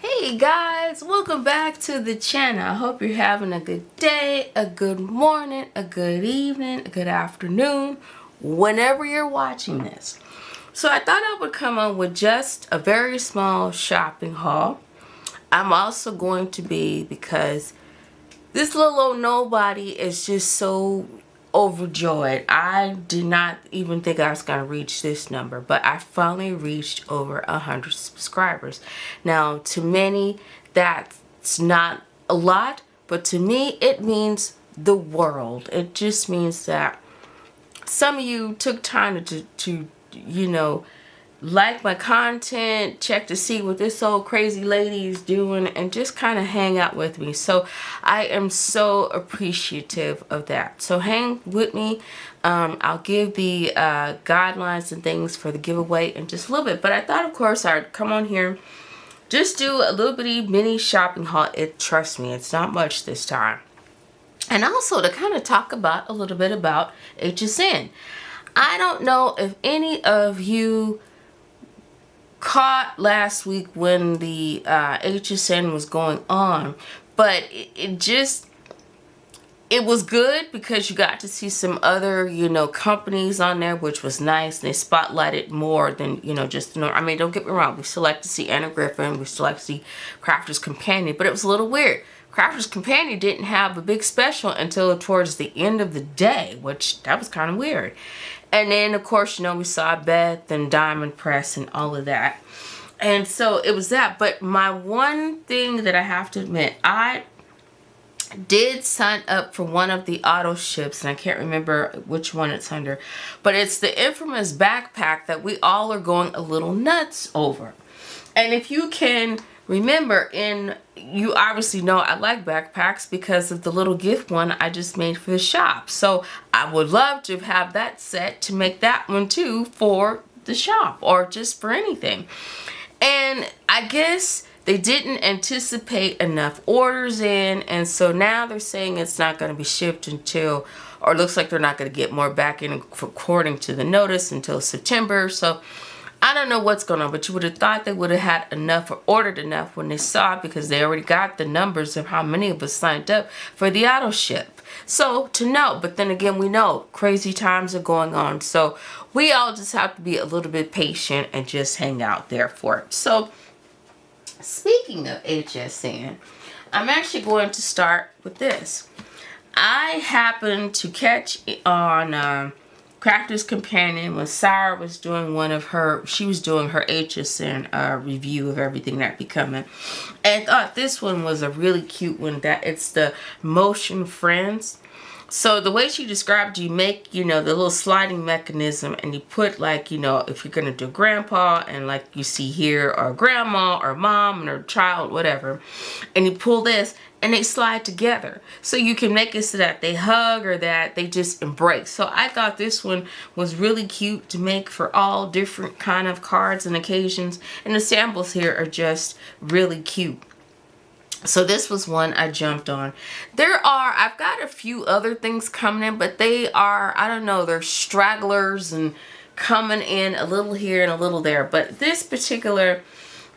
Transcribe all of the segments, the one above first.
Hey guys, welcome back to the channel. I hope you're having a good day, a good morning, a good evening, a good afternoon, whenever you're watching this. So I thought I would come on with just a very small shopping haul. I'm also going to be, because this little old nobody is just so overjoyed. I did not even think I was going to reach this number, but I finally reached over 100 subscribers. Now, to many, that's not a lot, but to me, it means the world. It just means that some of you took time to like my content, check to see what this old crazy lady is doing, and just kind of hang out with me. So I am so appreciative of that. So hang with me. I'll give the guidelines and things for the giveaway in just a little bit. But I thought, of course, I'd come on here, just do a little bitty mini shopping haul. Trust me, it's not much this time. And also to kind of talk about a little bit about HSN. I don't know if any of you caught last week when the HSN was going on, but it was good because you got to see some other companies on there, which was nice. And they spotlighted more than just I mean, don't get me wrong, we still like to see Anna Griffin, we still like to see Crafter's Companion, but it was a little weird. Crafter's Companion didn't have a big special until towards the end of the day, which that was kind of weird. And then, of course, we saw Beth and Diamond Press and all of that. And so it was that. But my one thing that I have to admit, I did sign up for one of the auto ships, and I can't remember which one it's under. But it's the infamous backpack that we all are going a little nuts over. And if you can remember, you obviously know I like backpacks because of the little gift one I just made for the shop. So I would love to have that set to make that one too for the shop or just for anything. And I guess they didn't anticipate enough orders in, and so now they're saying it's not going to be shipped until, or it looks like they're not going to get more back in according to the notice until September. So I don't know what's going on, but you would have thought they would have had enough or ordered enough when they saw it, because they already got the numbers of how many of us signed up for the auto ship. So to know, but then again, we know crazy times are going on. So we all just have to be a little bit patient and just hang out there for it. So speaking of HSN, I'm actually going to start with this. I happened to catch on Crafter's Companion when Sarah was doing she was doing her HSN review of everything that be coming, and I thought this one was a really cute one. That it's the Motion Friends. So the way she described, you make the little sliding mechanism, and you put if you're gonna do grandpa, and like you see here, or grandma or mom and her child, whatever, and you pull this and they slide together. So you can make it so that they hug or that they just embrace. So I thought this one was really cute to make for all different kind of cards and occasions. And the samples here are just really cute. So this was one I jumped on. I've got a few other things coming in, but they are, I don't know, they're stragglers and coming in a little here and a little there. But this particular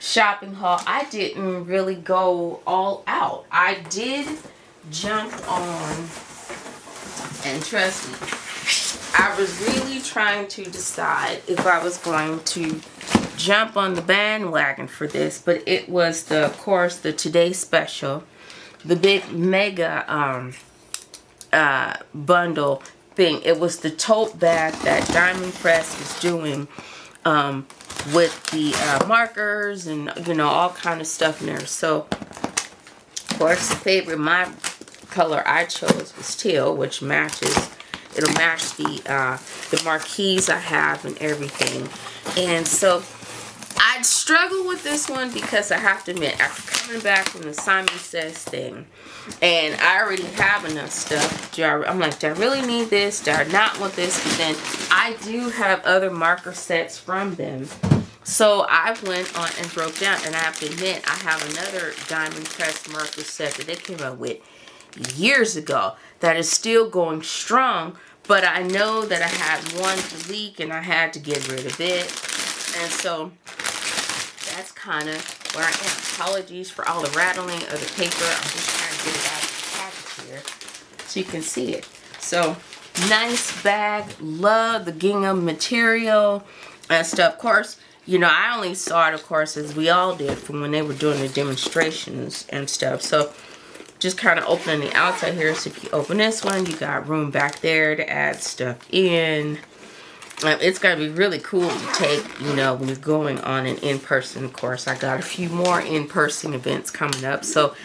shopping haul, I didn't really go all out. I did jump on, and trust me, I was really trying to decide if I was going to jump on the bandwagon for this, but it was of course the Today Special, the big mega bundle thing. It was the tote bag that Diamond Press was doing with the markers and all kind of stuff in there. So of course my color I chose was teal, which matches, it'll match the marquees I have and everything. And so I struggle with this one because I have to admit, after coming back from the Simon Says thing, and I already have enough stuff, I'm like, do I really need this? Do I not want this? But then I do have other marker sets from them. So I went on and broke down, and I have to admit, I have another Diamond Press marker set that they came out with years ago that is still going strong, but I know that I had one leak and I had to get rid of it. And so that's kind of where I am. Apologies for all the rattling of the paper. I'm just trying to get it out of the package here so you can see it. So, nice bag. Love the gingham material and stuff. Of course, you know, I only saw it, of course, as we all did from when they were doing the demonstrations and stuff. So, just kind of opening the outside here. So, if you open this one, you got room back there to add stuff in. It's going to be really cool to take, you know, when you're going on an in-person course. I got a few more in-person events coming up. So,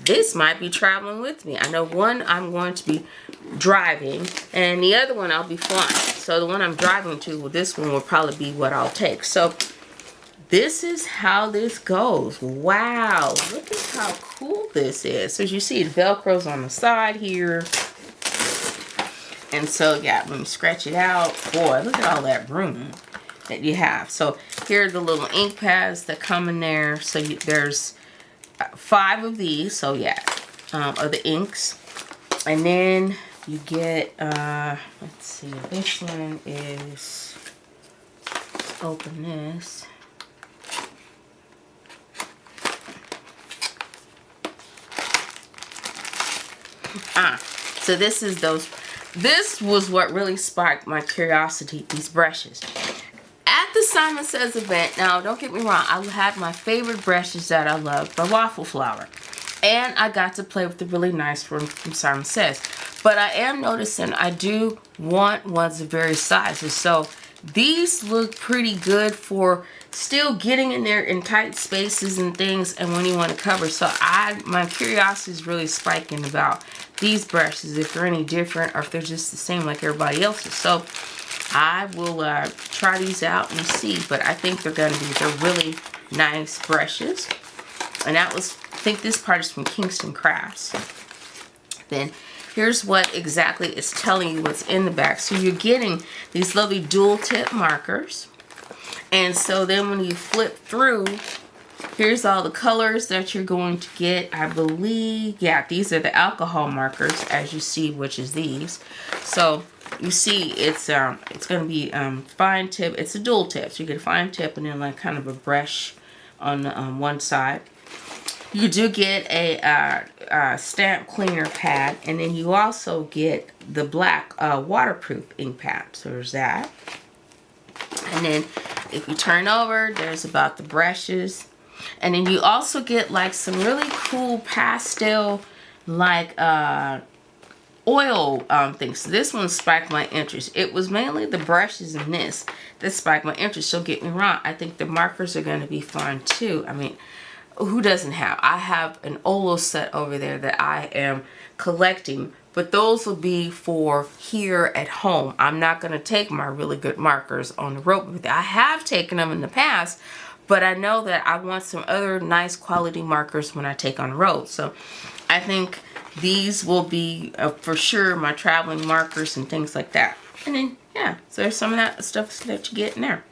this might be traveling with me. I know one I'm going to be driving, and the other one I'll be flying. So the one I'm driving to, well, this one will probably be what I'll take. So this is how this goes. Wow, look at how cool this is. So as you see, the Velcro's on the side here. And so, yeah, when you scratch it out, boy, look at all that room that you have. So here are the little ink pads that come in there. So there's 5 of these, so yeah, of the inks. And then you get, let's see, this one is, let's open this. So this is this was what really sparked my curiosity, these brushes. At the Simon Says event, now don't get me wrong, I had my favorite brushes that I love by Waffle Flower. And I got to play with the really nice one from Simon Says. But I am noticing I do want ones of various sizes. So these look pretty good for still getting in there in tight spaces and things and when you want to cover. So my curiosity is really spiking about these brushes, if they're any different or if they're just the same like everybody else's. So I will try these out and see, but I think they're really nice brushes. And that was, I think this part is from Kingston Crafts. Then here's what exactly it's telling you what's in the back. So you're getting these lovely dual tip markers. And so then when you flip through, here's all the colors that you're going to get. I believe, yeah, these are the alcohol markers, as you see, which is these. So you see, it's going to be fine tip. It's a dual tip, so you get a fine tip and then like kind of a brush on one side. You do get a stamp cleaner pad, and then you also get the black waterproof ink pad. So there's that. And then if you turn over, there's about the brushes. And then you also get like some really cool pastel like oil things. So this one spiked my interest. It was mainly the brushes in this that spiked my interest. So get me wrong, I think the markers are going to be fun too. I mean, who doesn't have? I have an Olo set over there that I am collecting, but those will be for here at home. I'm not going to take my really good markers on the road with it. I have taken them in the past, but I know that I want some other nice quality markers when I take on the road. So I think these will be for sure my traveling markers and things like that. And then, yeah, so there's some of that stuff that you get in there.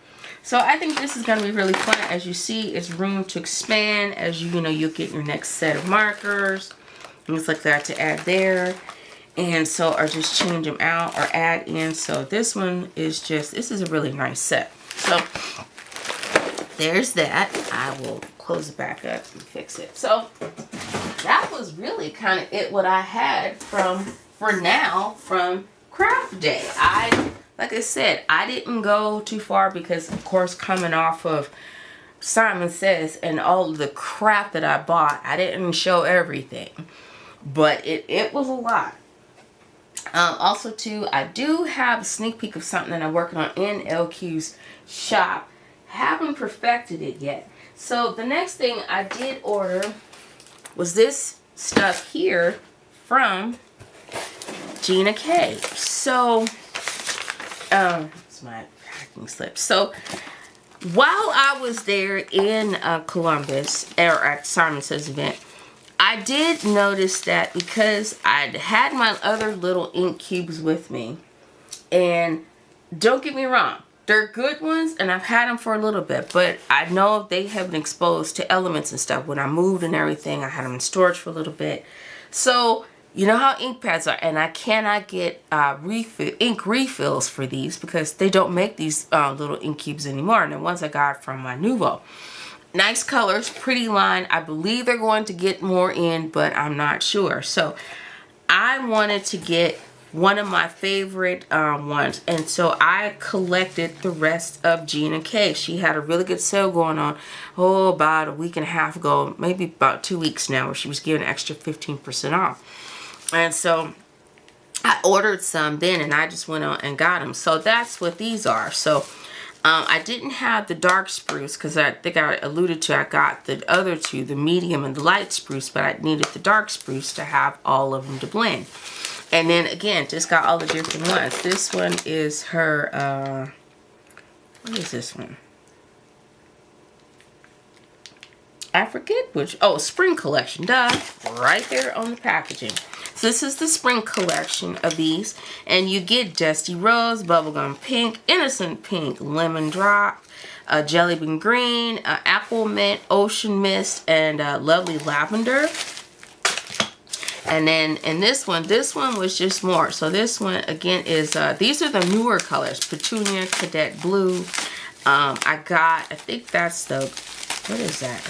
So I think this is going to be really fun. As you see, it's room to expand as you'll get your next set of markers, things like that to add there. And so, or just change them out or add in. So this one is just, this is a really nice set. So there's that. I will close it back up and fix it. So that was really kind of it what I had for now from Craft Day. Like I said, I didn't go too far because, of course, coming off of Simon Says and all the crap that I bought, I didn't show everything. But it was a lot. Also, too, I do have a sneak peek of something that I'm working on in LQ's shop. Haven't perfected it yet. So the next thing I did order was this stuff here from Gina K. So it's my packing slip. So while I was there in Columbus, or at Simon Says event, I did notice that because I'd had my other little ink cubes with me, and don't get me wrong, they're good ones, and I've had them for a little bit, but I know they have been exposed to elements and stuff. When I moved and everything, I had them in storage for a little bit. So you know how ink pads are, and I cannot get ink refills for these because they don't make these little ink cubes anymore. And the ones I got from my Nuvo. Nice colors, pretty line. I believe they're going to get more in, but I'm not sure. So I wanted to get one of my favorite ones, and so I collected the rest of Gina K. She had a really good sale going on, about a week and a half ago, maybe about 2 weeks now, where she was giving an extra 15% off. And so I ordered some then, and I just went on and got them. So that's what these are. So I didn't have the dark spruce because I think I alluded to I got the other two, the medium and the light spruce, but I needed the dark spruce to have all of them to blend. And then again, just got all the different ones. This one is her, what is this one? I forget which, oh, spring collection, duh, right there on the packaging. So this is the spring collection of these, and you get Dusty Rose, Bubblegum Pink, Innocent Pink, Lemon Drop, Jelly Bean Green, Apple Mint, Ocean Mist, and Lovely Lavender. And then in this one was just more. So this one again is, these are the newer colors, Petunia, Cadet Blue. I think that's the, what is that?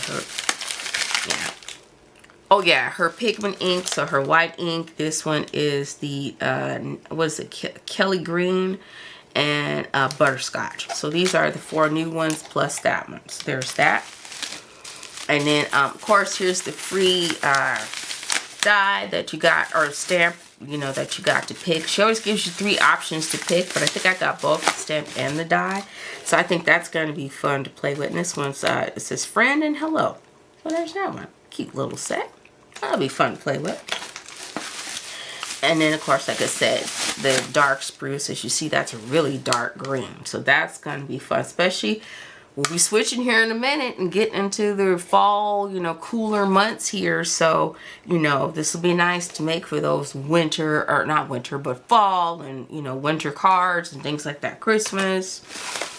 Oh yeah, her pigment ink, so her white ink. This one is the, what is it, Kelly Green and Butterscotch. So these are the 4 new ones plus that one. So there's that. And then, of course, here's the free die that you got, or stamp, you know, that you got to pick. She always gives you 3 options to pick, but I think I got both the stamp and the die. So I think that's going to be fun to play with. And this one's, it says friend and hello. So there's that one. Cute little set. That'll be fun to play with. And then, of course, like I said, the dark spruce, as you see, that's a really dark green. So that's going to be fun, especially we'll be switching here in a minute and getting into the fall, you know, cooler months here. So, you know, this will be nice to make for those winter, or not winter, but fall and, you know, winter cards and things like that, Christmas.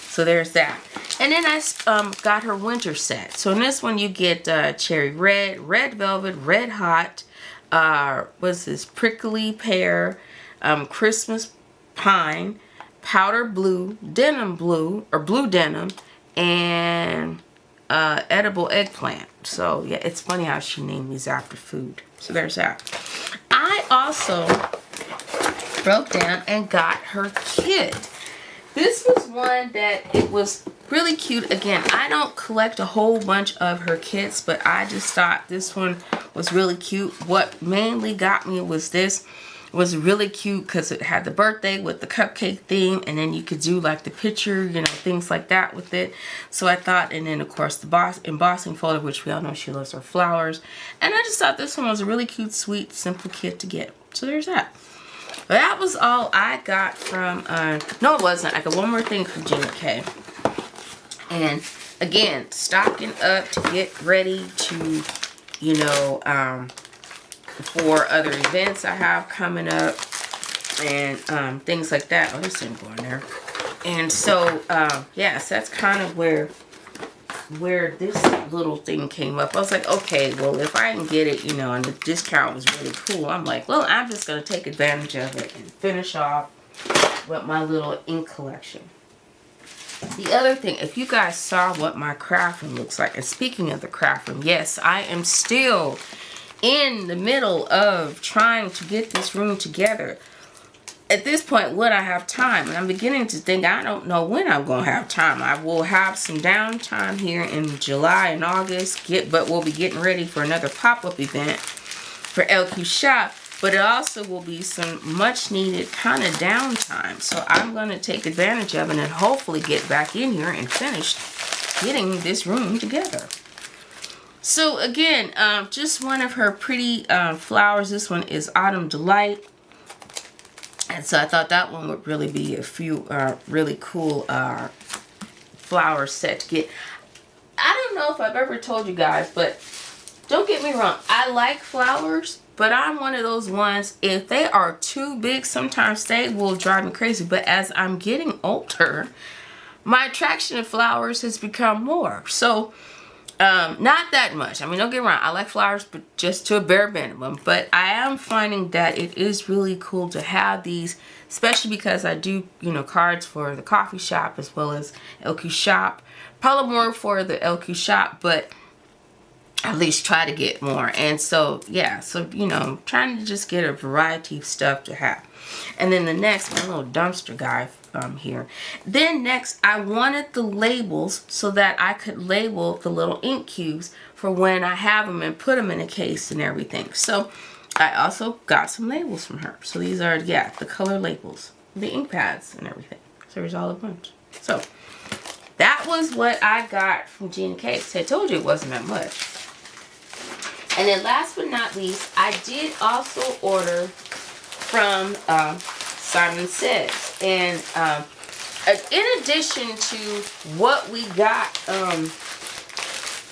So there's that. And then I got her winter set. So in this one you get cherry red, red velvet, red hot, what's this, prickly pear, Christmas pine, powder blue, denim blue, or blue denim, and edible eggplant. So yeah, it's funny how she named these after food. So there's that. I also broke down and got her kit. This was one that it was really cute. Again, I don't collect a whole bunch of her kits, but I just thought this one was really cute. What mainly got me was this. It was really cute because it had the birthday with the cupcake theme, and then you could do like the picture, you know, things like that with it. So I thought, and then of course the embossing folder, which we all know she loves her flowers. And I just thought this one was a really cute, sweet, simple kit to get. So there's that. But that was all I got from, no it wasn't. I got one more thing from Gina K. And again, stocking up to get ready to, you know, for other events I have coming up and things like that. Oh, this didn't go in there. And so, yes, that's kind of where this little thing came up. I was like, okay, well, if I can get it, you know, and the discount was really cool, I'm like, well, I'm just going to take advantage of it and finish off with my little ink collection. The other thing, if you guys saw what my craft room looks like, and speaking of the craft room, yes, I am still in the middle of trying to get this room together. At this point, would I have time? And I'm beginning to think, I don't know when I'm going to have time. I will have some downtime here in July and August, but we'll be getting ready for another pop-up event for LQ Shop. But it also will be some much needed kind of downtime. So I'm going to take advantage of it and hopefully get back in here and finish getting this room together. So again, just one of her pretty flowers. This one is Autumn Delight. And so I thought that one would really be a few really cool flower set to get. I don't know if I've ever told you guys, but don't get me wrong. I like flowers, but I'm one of those ones, if they are too big, sometimes they will drive me crazy. But as I'm getting older, my attraction to flowers has become more. So not that much. I mean, don't get me wrong. I like flowers, but just to a bare minimum. But I am finding that it is really cool to have these, especially because I do, you know, cards for the coffee shop as well as LQ Shop Probably more for the LQ shop, but at least try to get more. And so, yeah, so, you know, trying to just get a variety of stuff to have. And then the next, my little dumpster guy here. Then next, I wanted the labels so that I could label the little ink cubes for when I have them and put them in a case and everything. So I also got some labels from her. So these are, yeah, the color labels, the ink pads and everything. So there's all a bunch. So that was what I got from Gina Cakes. I told you it wasn't that much. And then last but not least, I did also order from Simon Says. And in addition to what we got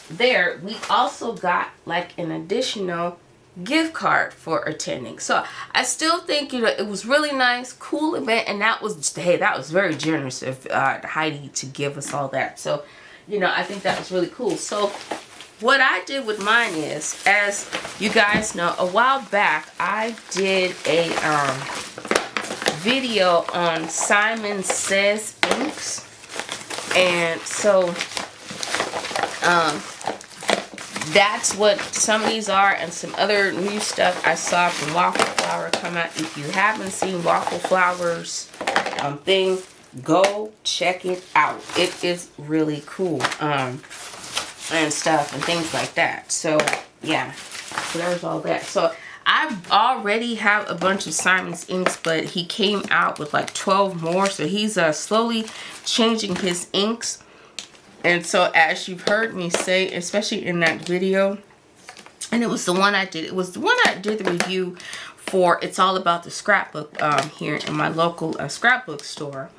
there, we also got like an additional gift card for attending. So I still think, you know, it was really nice, cool event, and that was, hey, that was very generous of Heidi to give us all that. So, you know, I think that was really cool. So what I did with mine is, as you guys know, a while back I did a video on Simon Says inks, and so that's what some of these are, and some other new stuff I saw from Waffle Flower come out. If you haven't seen Waffle Flower's thing, go check it out. It is really cool. And stuff and things like that. So yeah, so there's all that. So I already have a bunch of Simon's inks, but he came out with like 12 more. So he's slowly changing his inks. And so as you've heard me say, especially in that video, and it was the one I did, it was the one I did the review for. It's all about the scrapbook here in my local scrapbook store.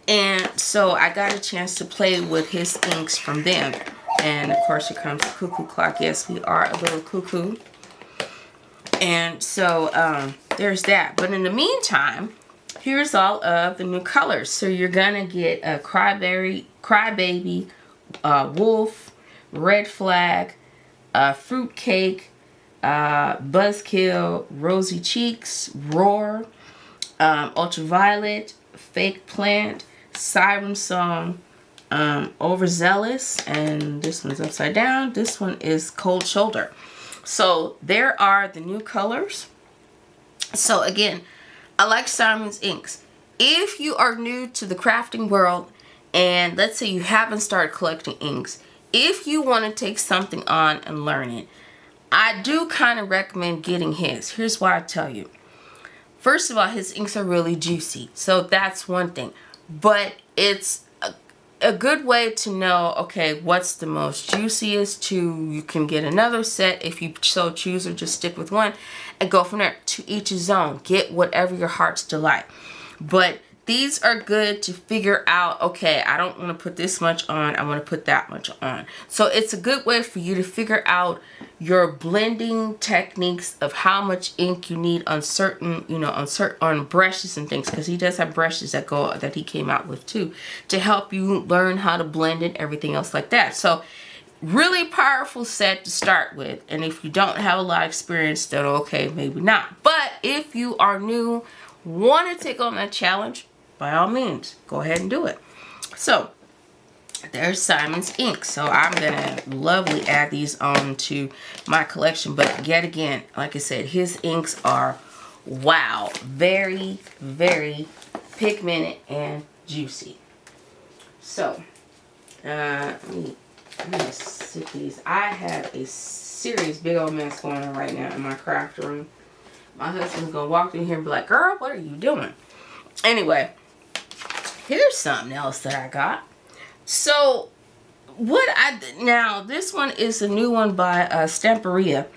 And so I got a chance to play with his inks from them. And of course, here comes the cuckoo clock. Yes, we are a little cuckoo. And so there's that. But in the meantime, here's all of the new colors. So you're gonna get a Crybaby, Wolf, Red Flag, Fruitcake, Buzzkill, Rosy Cheeks, Roar, Ultraviolet, Fake Plant, Siren Song, Overzealous, and this one's upside down. This one is Cold Shoulder. So there are the new colors. So again, I like Simon's inks. If you are new to the crafting world, and let's say you haven't started collecting inks, if you want to take something on and learn it, I do kind of recommend getting his. Here's why I tell you. First of all, his inks are really juicy. So that's one thing. But it's a good way to know, okay, what's the most juiciest. You can get another set if you so choose, or just stick with one and go from there. To each his own. Get whatever your heart's delight. But these are good to figure out, okay, I don't want to put this much on, I want to put that much on. So it's a good way for you to figure out your blending techniques of how much ink you need on certain, you know, on brushes and things, because he does have brushes that he came out with too, to help you learn how to blend it, everything else like that. So really powerful set to start with. And if you don't have a lot of experience, then okay, maybe not. But if you are new, want to take on that challenge, by all means, go ahead and do it. So there's Simon's ink. So I'm gonna lovely add these on to my collection. But yet again, like I said, his inks are wow, very, very pigmented and juicy. So let me sit these. I have a serious big old mess going on right now in my craft room. My husband's gonna walk in here and be like, girl, what are you doing? Anyway, here's something else that I got. So now this one is a new one by Stamperia.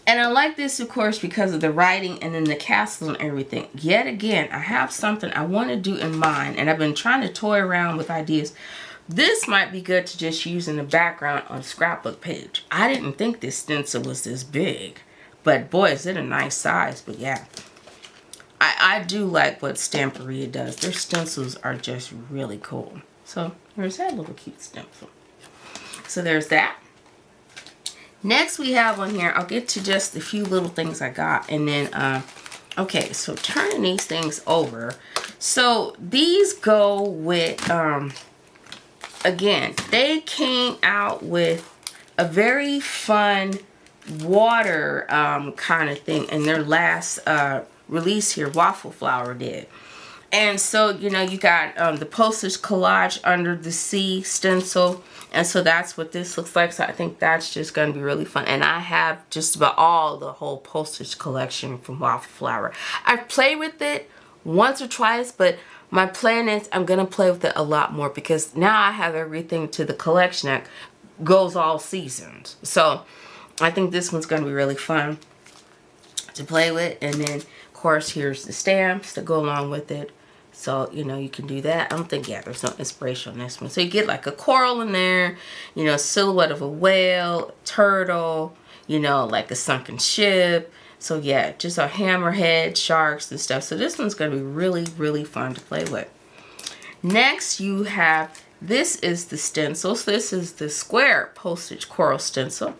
And I like this, of course, because of the writing and then the castle and everything. Yet again, I have something I want to do in mind, and I've been trying to toy around with ideas. This might be good to just use in the background on a scrapbook page. I didn't think this stencil was this big. But boy, is it a nice size. But yeah, I do like what Stamperia does. Their stencils are just really cool. So there's that little cute stencil. So there's that. Next we have on here, I'll get to just a few little things I got. And then, okay, so turning these things over. So these go with again, they came out with a very fun water kind of thing in their last release here. Waffle Flower did. And so, you know, you got the postage collage under the sea stencil. And so that's what this looks like. So I think that's just going to be really fun. And I have just about all the whole postage collection from Waffle Flower. I've played with it once or twice, but my plan is I'm going to play with it a lot more because now I have everything to the collection that goes all seasons. So I think this one's going to be really fun to play with. And then, of course, here's the stamps that go along with it. So, you know, you can do that. I don't think, yeah, there's no inspiration on this one. So you get like a coral in there, you know, a silhouette of a whale, a turtle, you know, like a sunken ship. So yeah, just a hammerhead, sharks and stuff. So this one's going to be really, really fun to play with. Next, you have, this is the stencil. So this is the square postage coral stencil.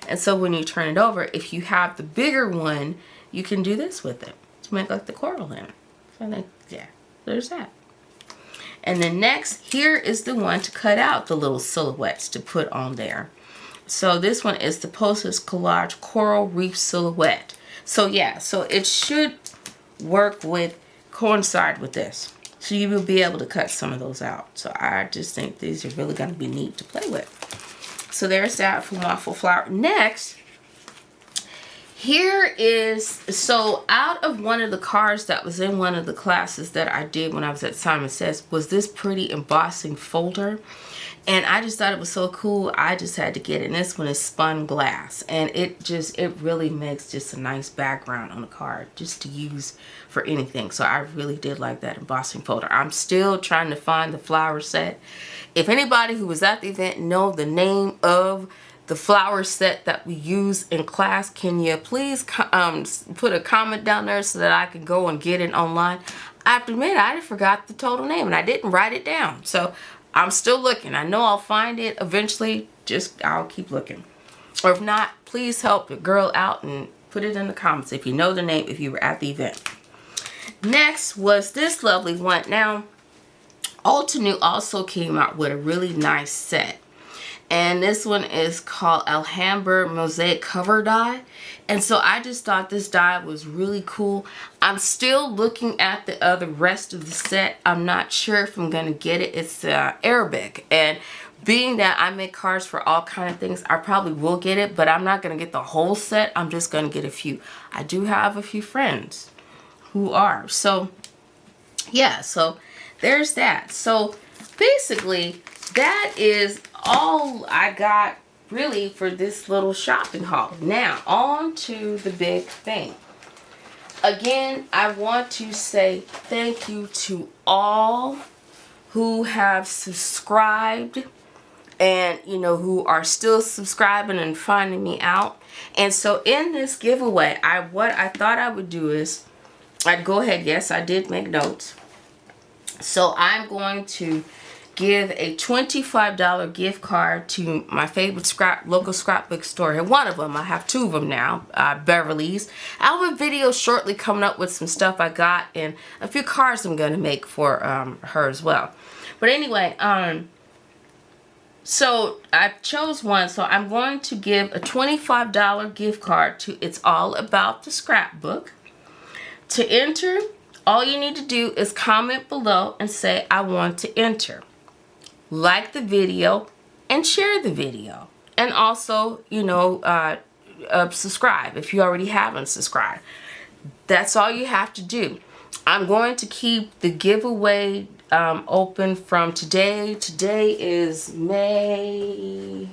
And so when you turn it over, if you have the bigger one, you can do this with it to make like the coral in it. So I think, yeah. There's that. And then next, here is the one to cut out the little silhouettes to put on there. So this one is the Postage Collage Coral Reef Silhouette. So yeah, so it should work with, coincide with this. So you will be able to cut some of those out. So I just think these are really going to be neat to play with. So there's that from Waffle Flower. Next, here is, so out of one of the cards that was in one of the classes that I did when I was at Simon Says, was this pretty embossing folder. And I just thought it was so cool. I just had to get it. And this one is spun glass. And it really makes just a nice background on the card just to use for anything. So I really did like that embossing folder. I'm still trying to find the flower set. If anybody who was at the event know the name of the flower set that we use in class, can you please put a comment down there so that I can go and get it online? I have to admit, I forgot the total name and I didn't write it down. So I'm still looking. I know I'll find it eventually. Just, I'll keep looking. Or if not, please help the girl out and put it in the comments if you know the name, if you were at the event. Next was this lovely one. Now, Altenew also came out with a really nice set. And this one is called Alhambra Mosaic Cover Die. And so I just thought this die was really cool. I'm still looking at the rest of the set. I'm not sure if I'm going to get it. It's Arabic. And being that I make cards for all kind of things, I probably will get it. But I'm not going to get the whole set. I'm just going to get a few. I do have a few friends who are. So, yeah. So, there's that. So, basically, that is all I got really for this little shopping haul. Now on to the big thing. Again, I want to say thank you to all who have subscribed and, you know, who are still subscribing and finding me out. And so in this giveaway, what I thought I would do is I'd go ahead. Yes, I did make notes. So I'm going to give a $25 gift card to my favorite local scrapbook store. And one of them, I have two of them now, Beverly's. I'll have a video shortly coming up with some stuff I got and a few cards I'm going to make for her as well. But anyway, so I chose one. So I'm going to give a $25 gift card to It's All About the Scrapbook. To enter, all you need to do is comment below and say, I want to enter. Like the video and share the video. And also, you know, subscribe if you already haven't subscribed. That's all you have to do. I'm going to keep the giveaway open from today. Today is May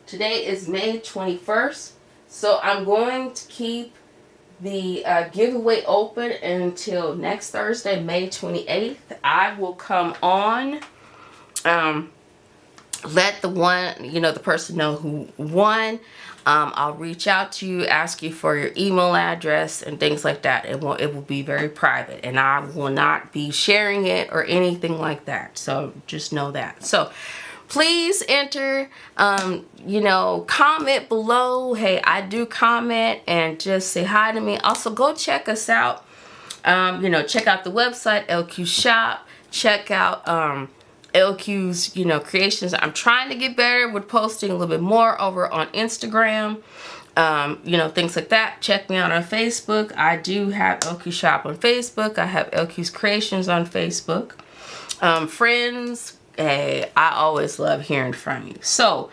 21st. So I'm going to keep the giveaway open until next Thursday, May 28th. I will come on, let the person know who won. I'll reach out to you, ask you for your email address and things like that. It will be very private, and I will not be sharing it or anything like that. So just know that. So please enter, you know, comment below. Hey, I do comment and just say hi to me. Also, go check us out You know, check out the website, LQ Shop. Check out LQ's, you know, creations. I'm trying to get better with posting a little bit more over on Instagram. You know, things like that. Check me out on Facebook. I do have LQ Shop on Facebook. I have LQ's Creations on Facebook. Friends, hey, I always love hearing from you. So,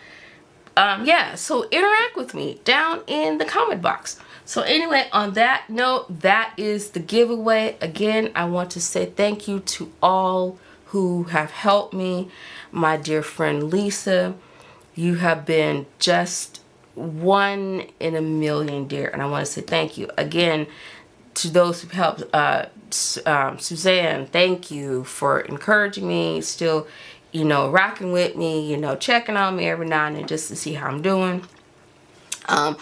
yeah, so interact with me down in the comment box. So anyway, on that note, that is the giveaway. Again, I want to say thank you to all who have helped me. My dear friend Lisa, you have been just one in a million, dear, and I want to say thank you again to those who helped. Suzanne, thank you for encouraging me, still, you know, rocking with me, you know, checking on me every now and then just to see how I'm doing. I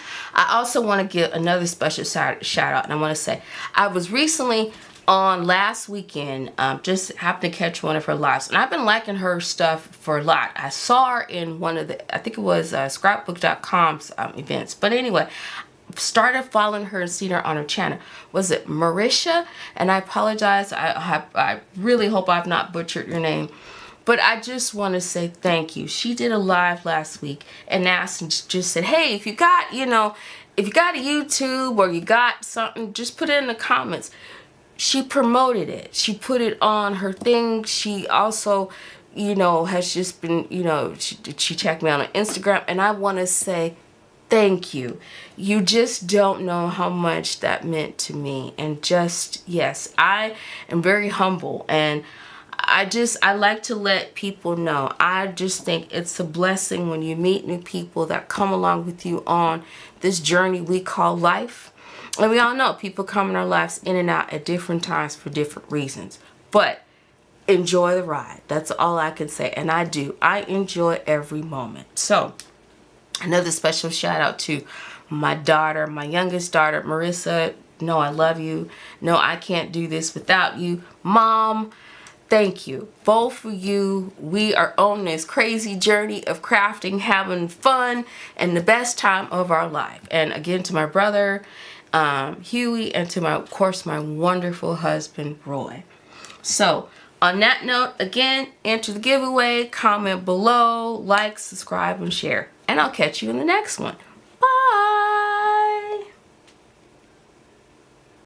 also want to give another special shout out, and I want to say I was recently on last weekend, just happened to catch one of her lives, and I've been liking her stuff for a lot. I saw her in one of the, I think it was scrapbook.com's events, but anyway, started following her and seeing her on her channel. Was it Marisha? And I apologize, I really hope I've not butchered your name. But I just want to say thank you. She did a live last week and asked and just said, hey, if you got, you know, if you got a YouTube or you got something, just put it in the comments. She promoted it. She put it on her thing. She also, you know, has just been, you know, she checked me out on Instagram. And I want to say thank you. You just don't know how much that meant to me. And just, yes, I am very humble, and I like to let people know. I just think it's a blessing when you meet new people that come along with you on this journey we call life. And we all know people come in our lives in and out at different times for different reasons. But enjoy the ride. That's all I can say. And I do. I enjoy every moment. So another special shout out to my daughter, my youngest daughter, Marissa. No, I love you. No, I can't do this without you. Mom, thank you. Both of you. We are on this crazy journey of crafting, having fun, and the best time of our life. And again, to my brother, Huey, and to my, of course, my wonderful husband, Roy. So, on that note, again, enter the giveaway, comment below, like, subscribe, and share. And I'll catch you in the next one.